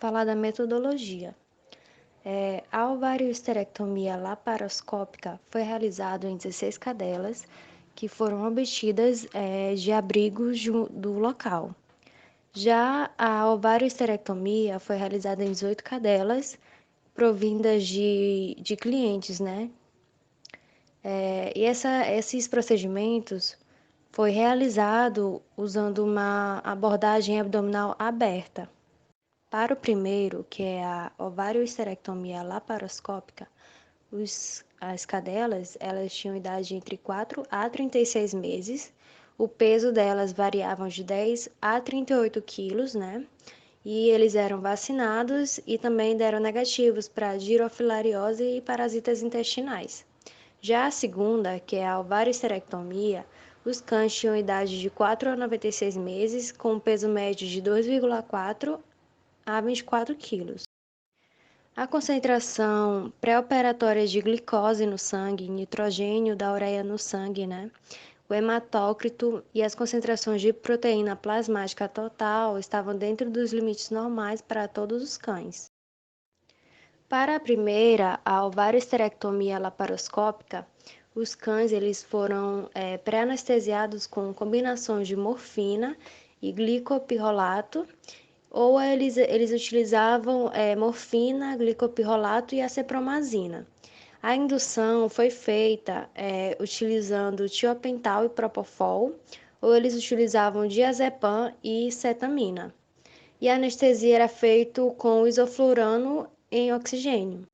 falar da metodologia. A ovarioesterectomia laparoscópica foi realizada em 16 cadelas que foram obtidas de abrigos do local. Já a ovarioesterectomia foi realizada em 18 cadelas provindas de clientes, né? Esses procedimentos foi realizado usando uma abordagem abdominal aberta. Para o primeiro, que é a ovarioesterectomia laparoscópica, as cadelas elas tinham idade entre 4 a 36 meses, o peso delas variavam de 10 a 38 quilos, né? E eles eram vacinados e também deram negativos para girofilariose e parasitas intestinais. Já a segunda, que é a ovarioesterectomia, os cães tinham idade de 4 a 96 meses, com um peso médio de 2,4 a 24 quilos. A concentração pré-operatória de glicose no sangue, nitrogênio da ureia no sangue, né? O hematócrito e as concentrações de proteína plasmática total estavam dentro dos limites normais para todos os cães. Para a primeira, a ovarioesterectomia laparoscópica, os cães eles foram pré-anestesiados com combinações de morfina e glicopirrolato, ou eles utilizavam morfina, glicopirrolato e acepromazina. A indução foi feita utilizando tiopental e propofol, ou eles utilizavam diazepam e cetamina. E a anestesia era feita com isoflurano em oxigênio.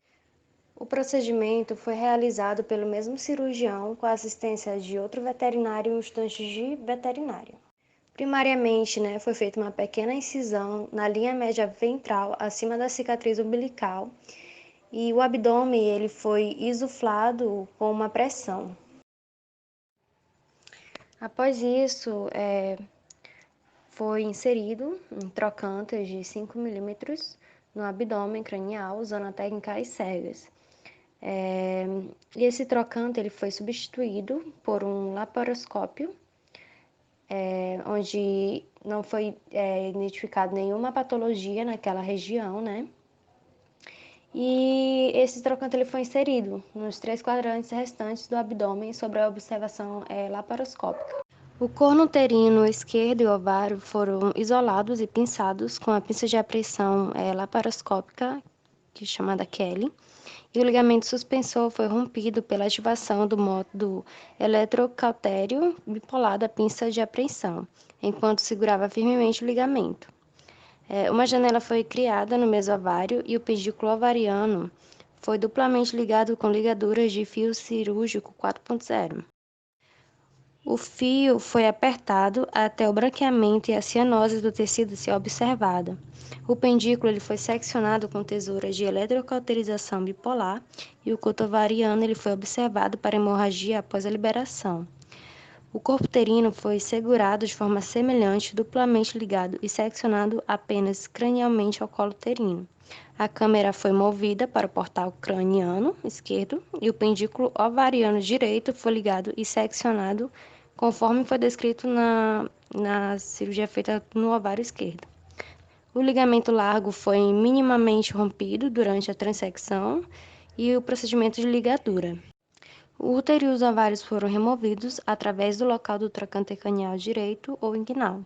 O procedimento foi realizado pelo mesmo cirurgião com a assistência de outro veterinário e um estudante de veterinária. Primariamente, né, foi feita uma pequena incisão na linha média ventral acima da cicatriz umbilical e o abdômen ele foi isuflado com uma pressão. Após isso, foi inserido um trocânter de 5 milímetros no abdômen cranial usando a técnica às cegas. E esse trocante ele foi substituído por um laparoscópio, onde não foi identificado nenhuma patologia naquela região, né? E esse trocante ele foi inserido nos 3 quadrantes restantes do abdômen sob a observação laparoscópica. O corno uterino esquerdo e ovário foram isolados e pinçados com a pinça de apreensão laparoscópica, que é chamada Kelly, e o ligamento suspensor foi rompido pela ativação do módulo eletrocautério bipolar da pinça de apreensão, enquanto segurava firmemente o ligamento. Uma janela foi criada no mesovário e o pedículo ovariano foi duplamente ligado com ligaduras de fio cirúrgico 4.0. O fio foi apertado até o branqueamento e a cianose do tecido ser observada. O pendículo ele foi seccionado com tesouras de eletrocauterização bipolar e o coto ovariano ele foi observado para hemorragia após a liberação. O corpo uterino foi segurado de forma semelhante, duplamente ligado e seccionado apenas cranialmente ao colo uterino. A câmera foi movida para o portal craniano esquerdo e o pendículo ovariano direito foi ligado e seccionado conforme foi descrito na cirurgia feita no ovário esquerdo. O ligamento largo foi minimamente rompido durante a transecção e o procedimento de ligadura. O útero e os ovários foram removidos através do local do trocânter cranial direito ou inguinal.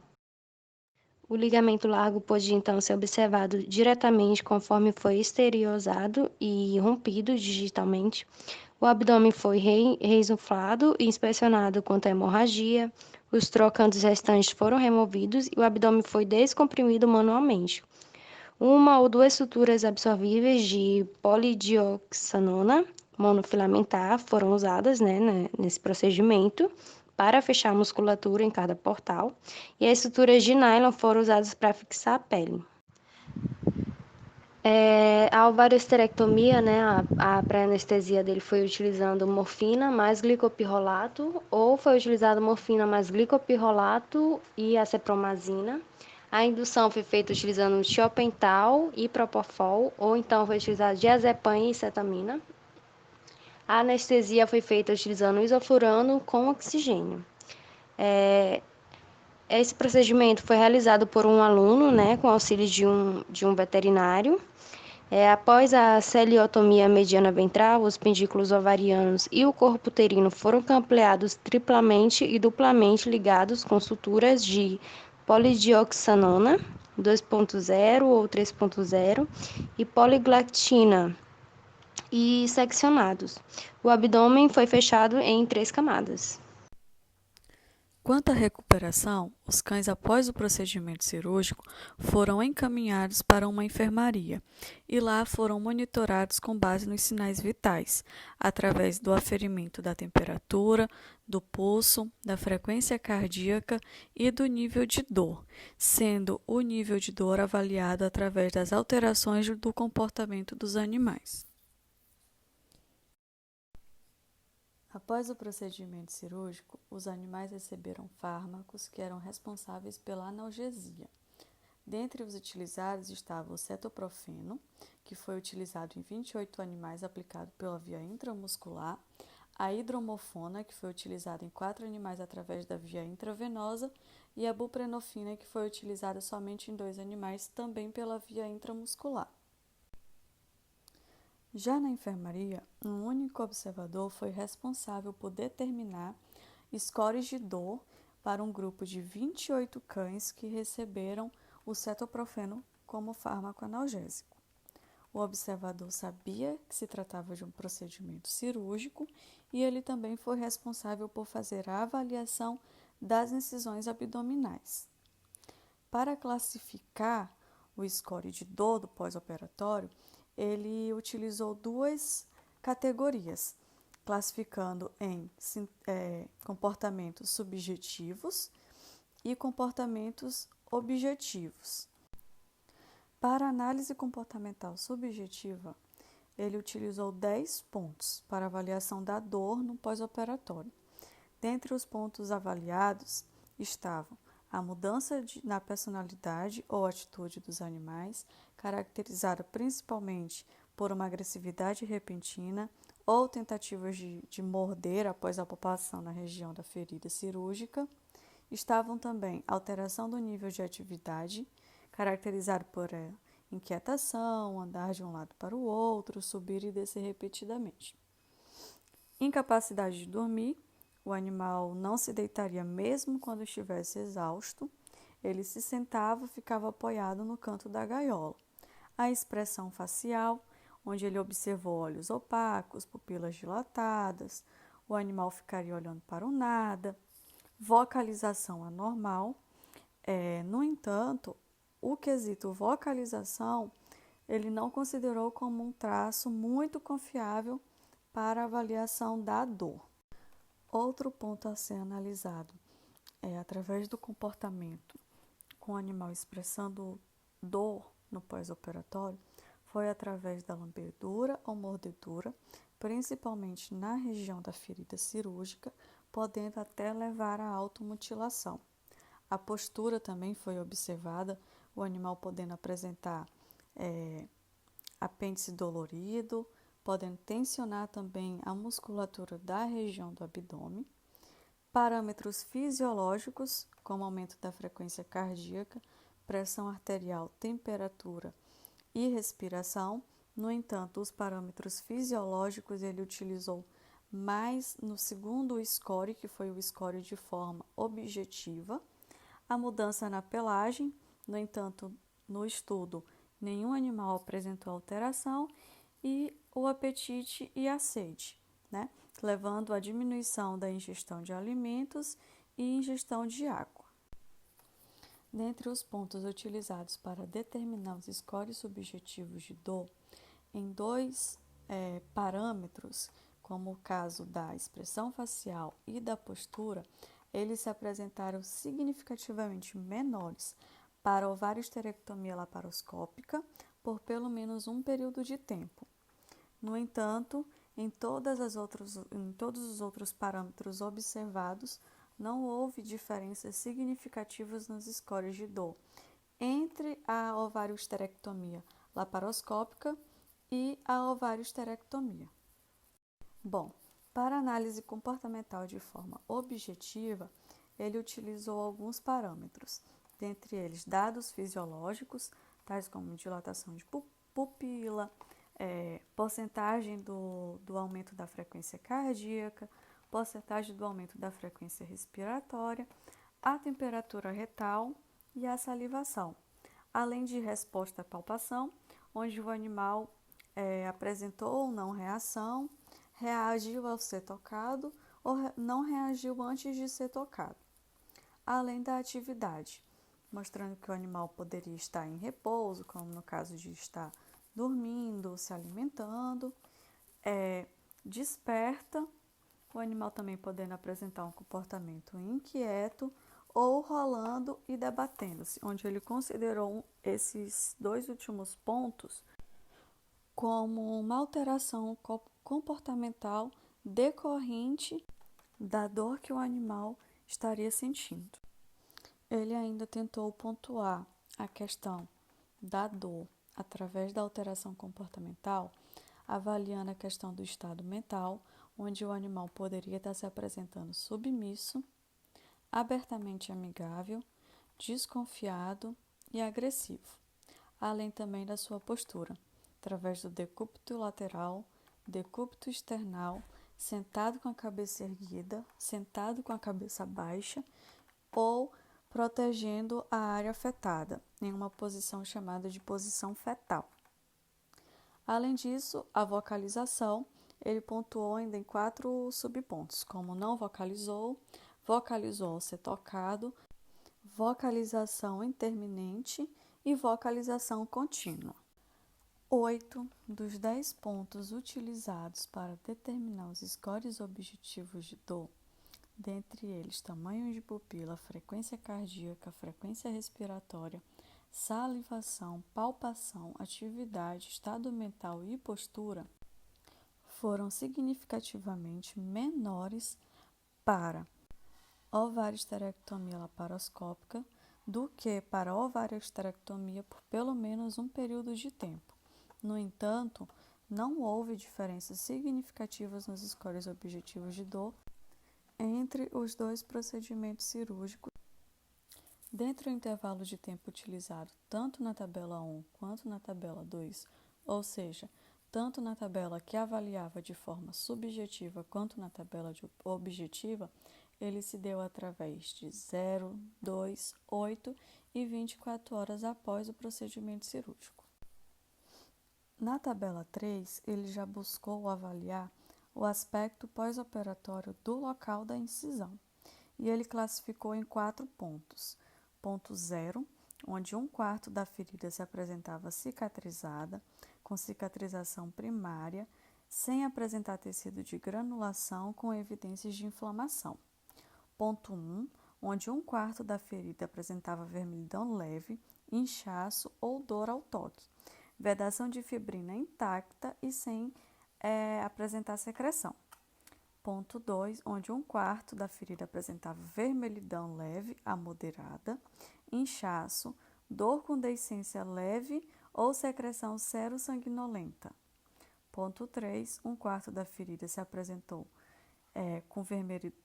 O ligamento largo pôde então ser observado diretamente conforme foi exteriorizado e rompido digitalmente. O abdômen foi reinsuflado e inspecionado quanto à hemorragia. Os trocantes restantes foram removidos e o abdômen foi descomprimido manualmente. Uma ou duas suturas absorvíveis de polidioxanona monofilamentar foram usadas, nesse procedimento para fechar a musculatura em cada portal, e as suturas de nylon foram usadas para fixar a pele. A ovarioesterectomia, né, a pré-anestesia dele foi utilizando morfina mais glicopirrolato, ou foi utilizado morfina mais glicopirrolato e acepromazina. A indução foi feita utilizando tiopental e propofol, ou então foi utilizado diazepam e cetamina. A anestesia foi feita utilizando isoflurano com oxigênio. Esse procedimento foi realizado por um aluno, né, com auxílio de um veterinário. Após a celiotomia mediana ventral, os pendículos ovarianos e o corpo uterino foram ampliados triplamente e duplamente ligados com suturas de polidioxanona 2.0 ou 3.0 e poliglactina e seccionados. O abdômen foi fechado em 3 camadas. Quanto à recuperação, os cães após o procedimento cirúrgico foram encaminhados para uma enfermaria e lá foram monitorados com base nos sinais vitais, através do aferimento da temperatura, do pulso, da frequência cardíaca e do nível de dor, sendo o nível de dor avaliado através das alterações do comportamento dos animais. Após o procedimento cirúrgico, os animais receberam fármacos que eram responsáveis pela analgesia. Dentre os utilizados estava o cetoprofeno, que foi utilizado em 28 animais aplicado pela via intramuscular, a hidromorfona, que foi utilizada em 4 animais através da via intravenosa, e a buprenorfina, que foi utilizada somente em 2 animais, também pela via intramuscular. Já na enfermaria, um único observador foi responsável por determinar scores de dor para um grupo de 28 cães que receberam o cetoprofeno como fármaco analgésico. O observador sabia que se tratava de um procedimento cirúrgico e ele também foi responsável por fazer a avaliação das incisões abdominais. Para classificar o score de dor do pós-operatório, ele utilizou 2 categorias, classificando em comportamentos subjetivos e comportamentos objetivos. Para análise comportamental subjetiva, ele utilizou 10 pontos para avaliação da dor no pós-operatório. Dentre os pontos avaliados estavam a mudança na personalidade ou atitude dos animais, caracterizada principalmente por uma agressividade repentina ou tentativas de morder após a palpação na região da ferida cirúrgica. Estavam também alteração do nível de atividade, caracterizado por inquietação, andar de um lado para o outro, subir e descer repetidamente. Incapacidade de dormir. O animal não se deitaria mesmo quando estivesse exausto. Ele se sentava, ficava apoiado no canto da gaiola. A expressão facial, onde ele observou olhos opacos, pupilas dilatadas, o animal ficaria olhando para o nada. Vocalização anormal. No entanto, o quesito vocalização, ele não considerou como um traço muito confiável para a avaliação da dor. Outro ponto a ser analisado é através do comportamento com o animal expressando dor no pós-operatório, foi através da lambedura ou mordedura, principalmente na região da ferida cirúrgica, podendo até levar à automutilação. A postura também foi observada, o animal podendo apresentar apêndice dolorido, podendo tensionar também a musculatura da região do abdômen. Parâmetros fisiológicos, como aumento da frequência cardíaca, pressão arterial, temperatura e respiração. No entanto, os parâmetros fisiológicos ele utilizou mais no segundo score, que foi o score de forma objetiva. A mudança na pelagem, no entanto, no estudo, nenhum animal apresentou alteração, e o apetite e a sede, levando à diminuição da ingestão de alimentos e ingestão de água. Dentre os pontos utilizados para determinar os scores subjetivos de dor, em 2 parâmetros, como o caso da expressão facial e da postura, eles se apresentaram significativamente menores para ovarioesterectomia laparoscópica por pelo menos um período de tempo. No entanto, em todos os outros parâmetros observados, não houve diferenças significativas nos scores de dor entre a ovarioesterectomia laparoscópica e a ovarioesterectomia. Bom, para análise comportamental de forma objetiva, ele utilizou alguns parâmetros, dentre eles dados fisiológicos, tais como dilatação de pupila, porcentagem do aumento da frequência cardíaca, porcentagem do aumento da frequência respiratória, a temperatura retal e a salivação, além de resposta à palpação, onde o animal apresentou ou não reação, reagiu ao ser tocado ou não reagiu antes de ser tocado, além da atividade, mostrando que o animal poderia estar em repouso, como no caso de estar dormindo, se alimentando, desperta, o animal também podendo apresentar um comportamento inquieto ou rolando e debatendo-se, onde ele considerou esses dois últimos pontos como uma alteração comportamental decorrente da dor que o animal estaria sentindo. Ele ainda tentou pontuar a questão da dor através da alteração comportamental, avaliando a questão do estado mental, onde o animal poderia estar se apresentando submisso, abertamente amigável, desconfiado e agressivo, além também da sua postura, através do decúbito lateral, decúbito external, sentado com a cabeça erguida, sentado com a cabeça baixa ou protegendo a área afetada, em uma posição chamada de posição fetal. Além disso, a vocalização, ele pontuou ainda em 4 subpontos, como não vocalizou, vocalizou ao ser tocado, vocalização intermitente e vocalização contínua. 8 dos 10 pontos utilizados para determinar os scores objetivos de dor, dentre eles tamanho de pupila, frequência cardíaca, frequência respiratória, salivação, palpação, atividade, estado mental e postura, foram significativamente menores para ovariosterectomia laparoscópica do que para ovariosterectomia por pelo menos um período de tempo. No entanto, não houve diferenças significativas nos scores objetivos de dor entre os dois procedimentos cirúrgicos. Dentro do intervalo de tempo utilizado tanto na tabela 1 quanto na tabela 2, ou seja, tanto na tabela que avaliava de forma subjetiva quanto na tabela objetiva, ele se deu através de 0, 2, 8 e 24 horas após o procedimento cirúrgico. Na tabela 3, ele já buscou avaliar o aspecto pós-operatório do local da incisão, e ele classificou em 4 pontos. Ponto 0, onde 1/4 da ferida se apresentava cicatrizada, com cicatrização primária, sem apresentar tecido de granulação com evidências de inflamação. Ponto 1, onde 1/4 da ferida apresentava vermelhidão leve, inchaço ou dor ao toque, vedação de fibrina intacta e sem apresentar secreção. Ponto 2, onde 1/4 da ferida apresentava vermelhidão leve a moderada, inchaço, dor com deiscência leve ou secreção serossanguinolenta. Ponto 3, 1/4 da ferida se apresentou com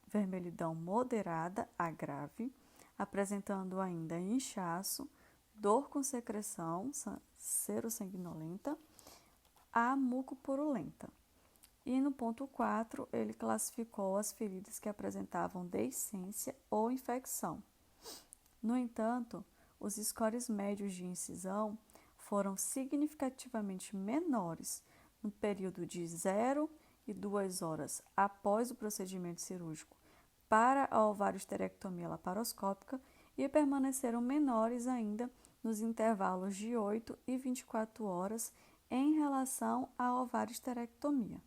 vermelhidão moderada a grave, apresentando ainda inchaço, dor com secreção serossanguinolenta a mucopurulenta. E no ponto 4, ele classificou as feridas que apresentavam deiscência ou infecção. No entanto, os scores médios de incisão foram significativamente menores no período de 0 e 2 horas após o procedimento cirúrgico para a ovariosterectomia laparoscópica e permaneceram menores ainda nos intervalos de 8 e 24 horas em relação à ovariosterectomia.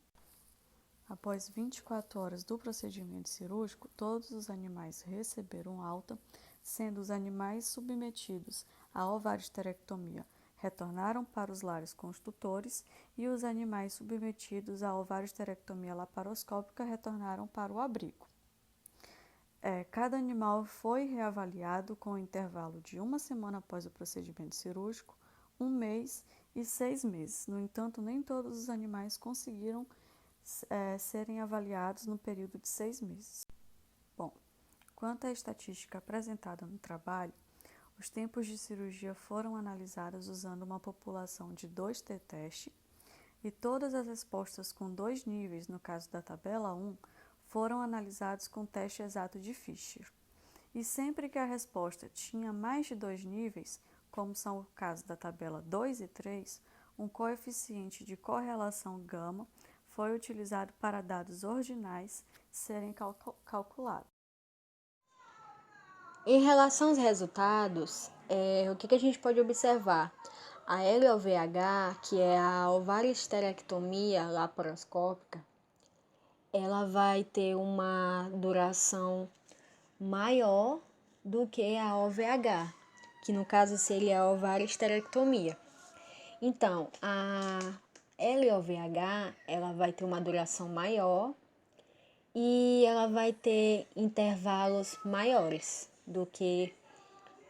Após 24 horas do procedimento cirúrgico, todos os animais receberam alta, sendo os animais submetidos à ovariosterectomia retornaram para os lares com os tutores e os animais submetidos à ovariosterectomia laparoscópica retornaram para o abrigo. Cada animal foi reavaliado com um intervalo de 1 semana após o procedimento cirúrgico, 1 mês e 6 meses. No entanto, nem todos os animais conseguiram serem avaliados no período de 6 meses. Bom, Quanto à estatística apresentada no trabalho, os tempos de cirurgia foram analisados usando uma população de 2 t-teste e todas as respostas com 2 níveis, no caso da tabela 1, foram analisados com o teste exato de Fisher. E sempre que a resposta tinha mais de 2 níveis, como são o caso da tabela 2 e 3, um coeficiente de correlação gama foi utilizado para dados ordinais serem calculados. Em relação aos resultados, o que a gente pode observar? A LOVH, que é a ovariesterectomia laparoscópica, ela vai ter uma duração maior do que a OVH, que no caso seria a ovariesterectomia. Então, a LOVH, ela vai ter uma duração maior e ela vai ter intervalos maiores do que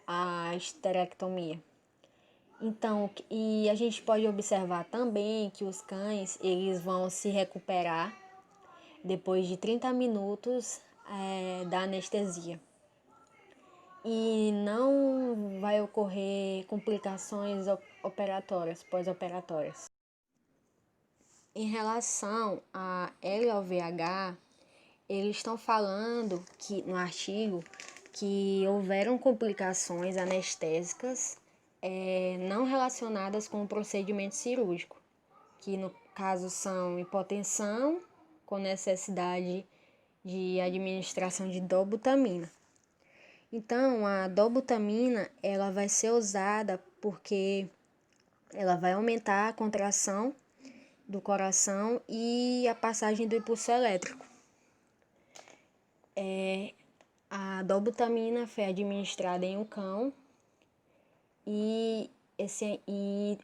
a esterectomia. Então, e a gente pode observar também que os cães, eles vão se recuperar depois de 30 minutos da anestesia. E não vai ocorrer complicações operatórias, pós-operatórias. Em relação a LOVH, eles estão falando que no artigo que houveram complicações anestésicas não relacionadas com o procedimento cirúrgico, que no caso são hipotensão com necessidade de administração de dobutamina. Então, a dobutamina ela vai ser usada porque ela vai aumentar a contração do coração e a passagem do impulso elétrico. A dobutamina foi administrada em um cão e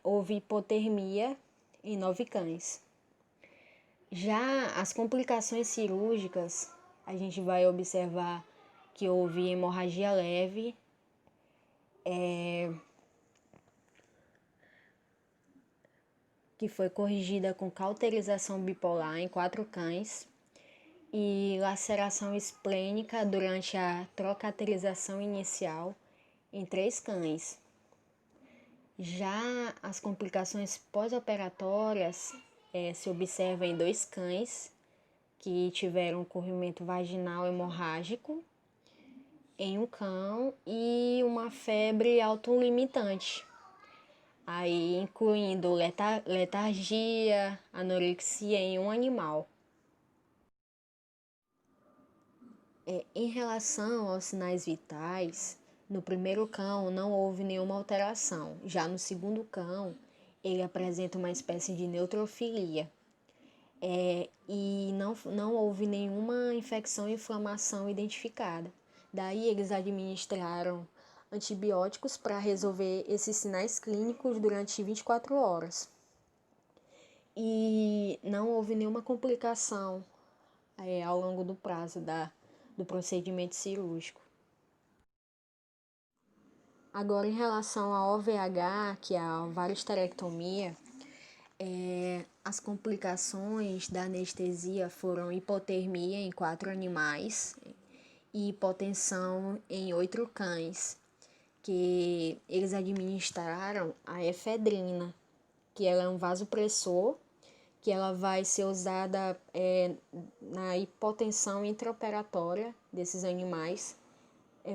houve hipotermia em 9 cães. Já as complicações cirúrgicas, a gente vai observar que houve hemorragia leve, que foi corrigida com cauterização bipolar em 4 cães, e laceração esplênica durante a trocaterização inicial em 3 cães. Já as complicações pós-operatórias se observa em 2 cães que tiveram corrimento vaginal hemorrágico em um cão e uma febre autolimitante, aí incluindo letargia, anorexia em um animal. Em relação aos sinais vitais, no primeiro cão não houve nenhuma alteração. Já no segundo cão, ele apresenta uma espécie de neutrofilia. E não houve nenhuma infecção e inflamação identificada. Daí eles administraram antibióticos para resolver esses sinais clínicos durante 24 horas. E não houve nenhuma complicação ao longo do prazo do procedimento cirúrgico. Agora, em relação à OVH, que é a ovariesterectomia, as complicações da anestesia foram hipotermia em 4 animais e hipotensão em 8 cães, que eles administraram a efedrina, que ela é um vasopressor, que ela vai ser usada na hipotensão intraoperatória desses animais,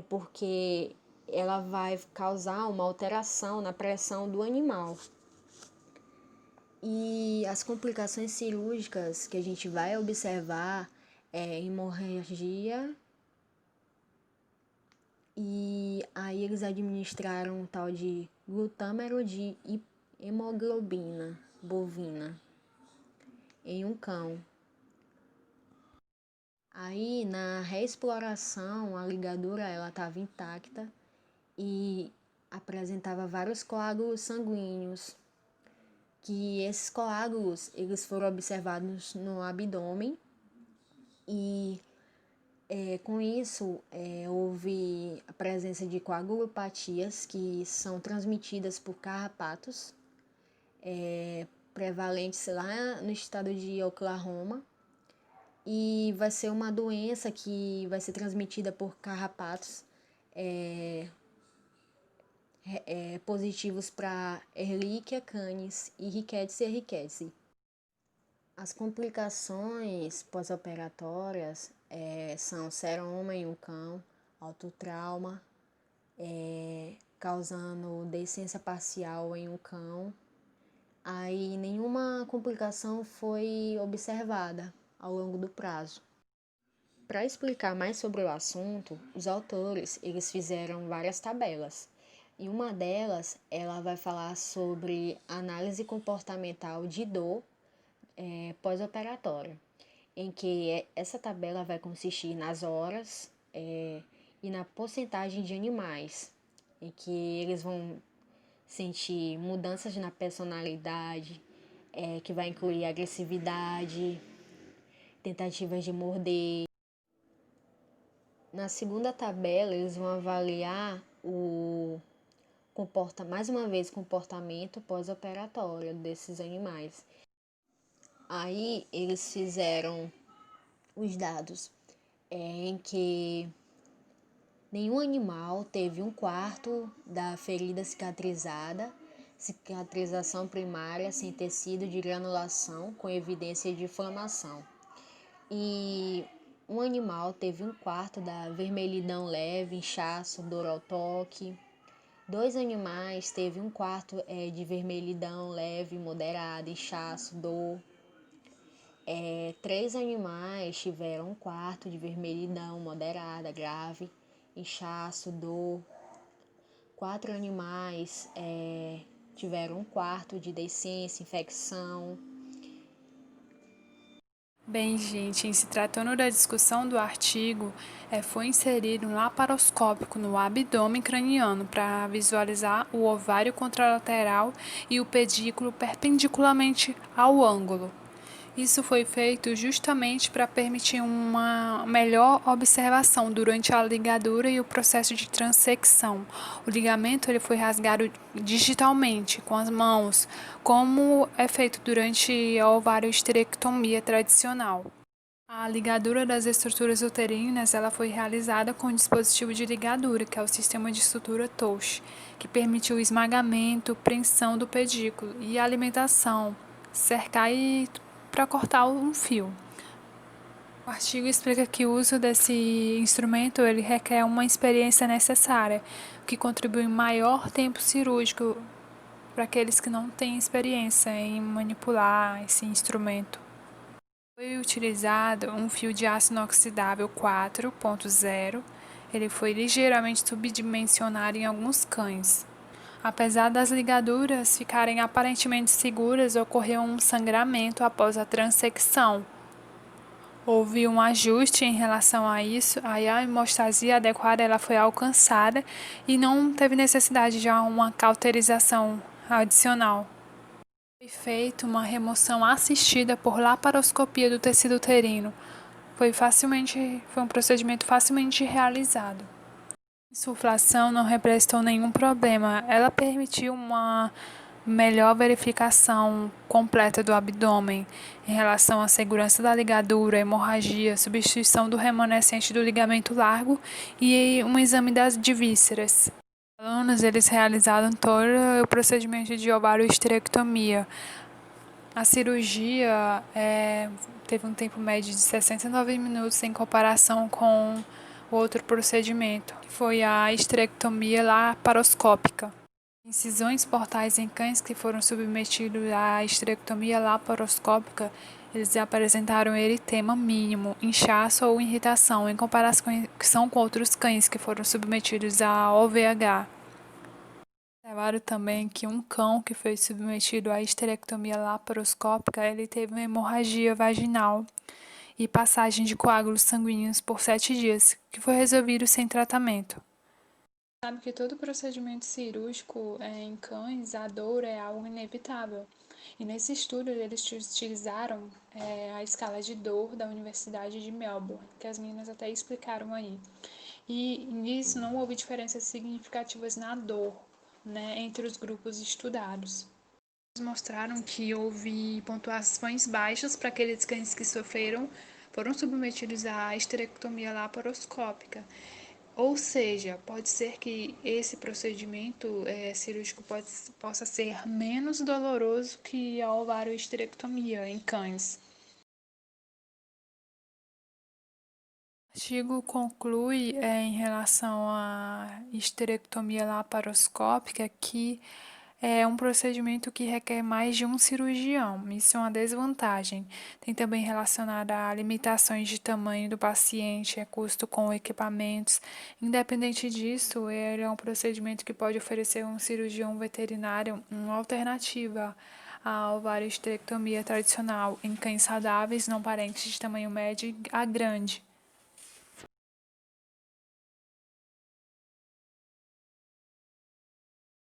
porque ela vai causar uma alteração na pressão do animal. E as complicações cirúrgicas que a gente vai observar é hemorragia, e aí eles administraram um tal de glutâmero de hemoglobina bovina em um cão. Aí na reexploração a ligadura ela estava intacta e apresentava vários coágulos sanguíneos, que esses coágulos eles foram observados no abdômen e com isso houve a presença de coagulopatias que são transmitidas por carrapatos prevalentes lá no estado de Oklahoma, e vai ser uma doença que vai ser transmitida por carrapatos positivos para Ehrlichia canis e Rickettsia rickettsii. As complicações pós-operatórias são seroma em um cão, autotrauma, causando deiscência parcial em um cão. Aí nenhuma complicação foi observada ao longo do prazo. Para explicar mais sobre o assunto, os autores eles fizeram várias tabelas. E uma delas, ela vai falar sobre análise comportamental de dor pós-operatória, em que essa tabela vai consistir nas horas e na porcentagem de animais, em que eles vão sentir mudanças na personalidade, que vai incluir agressividade, tentativas de morder. Na segunda tabela, eles vão avaliar mais uma vez, comportamento pós-operatório desses animais. Aí eles fizeram os dados em que nenhum animal teve 1/4 da ferida cicatrizada, cicatrização primária sem tecido de granulação com evidência de inflamação. E um animal teve 1/4 da vermelhidão leve, inchaço, dor ao toque. 2 animais teve 1/4 de vermelhidão leve, moderada, inchaço, dor. 3 animais tiveram 1/4 de vermelhidão moderada, grave, inchaço, dor. 4 animais tiveram 1/4 de deiscência, infecção. Bem, gente, em se tratando da discussão do artigo, foi inserido um laparoscópico no abdômen craniano para visualizar o ovário contralateral e o pedículo perpendicularmente ao ângulo. Isso foi feito justamente para permitir uma melhor observação durante a ligadura e o processo de transecção. O ligamento ele foi rasgado digitalmente com as mãos, como é feito durante a ovariohisterectomia tradicional. A ligadura das estruturas uterinas ela foi realizada com o dispositivo de ligadura, que é o sistema de sutura Touch, que permitiu o esmagamento, preensão do pedículo e a alimentação, cercar e para cortar um fio. O artigo explica que o uso desse instrumento ele requer uma experiência necessária, o que contribui em maior tempo cirúrgico para aqueles que não têm experiência em manipular esse instrumento. Foi utilizado um fio de aço inoxidável 4.0. Ele foi ligeiramente subdimensionado em alguns cães. Apesar das ligaduras ficarem aparentemente seguras, ocorreu um sangramento após a transecção. Houve um ajuste em relação a isso, aí a hemostasia adequada ela foi alcançada e não teve necessidade de uma cauterização adicional. Foi feita uma remoção assistida por laparoscopia do tecido uterino. Foi um procedimento facilmente realizado. A insuflação não representou nenhum problema. Ela permitiu uma melhor verificação completa do abdômen em relação à segurança da ligadura, hemorragia, substituição do remanescente do ligamento largo e um exame de vísceras. Os alunos eles realizaram todo o procedimento de ovariohisterectomia. A cirurgia teve um tempo médio de 69 minutos em comparação com o outro procedimento, que foi a histerectomia laparoscópica. Incisões portais em cães que foram submetidos à histerectomia laparoscópica, eles apresentaram eritema mínimo, inchaço ou irritação, em comparação com outros cães que foram submetidos à OVH. Observaram também que um cão que foi submetido à histerectomia laparoscópica, ele teve uma hemorragia vaginal e passagem de coágulos sanguíneos por 7 dias, que foi resolvido sem tratamento. Sabe que todo procedimento cirúrgico em cães, a dor é algo inevitável. E nesse estudo eles utilizaram a escala de dor da Universidade de Melbourne, que as meninas até explicaram aí. E nisso não houve diferenças significativas na dor, né, entre os grupos estudados. Eles mostraram que houve pontuações baixas para aqueles cães que sofreram foram submetidos à esterectomia laparoscópica. Ou seja, pode ser que esse procedimento cirúrgico possa ser menos doloroso que a ovarioesterectomia em cães. O artigo conclui em relação à esterectomia laparoscópica que é um procedimento que requer mais de um cirurgião. Isso é uma desvantagem. Tem também relacionado a limitações de tamanho do paciente, custo com equipamentos. Independente disso, ele é um procedimento que pode oferecer a um cirurgião veterinário uma alternativa à ovarioesterectomia tradicional em cães saudáveis não parentes de tamanho médio a grande.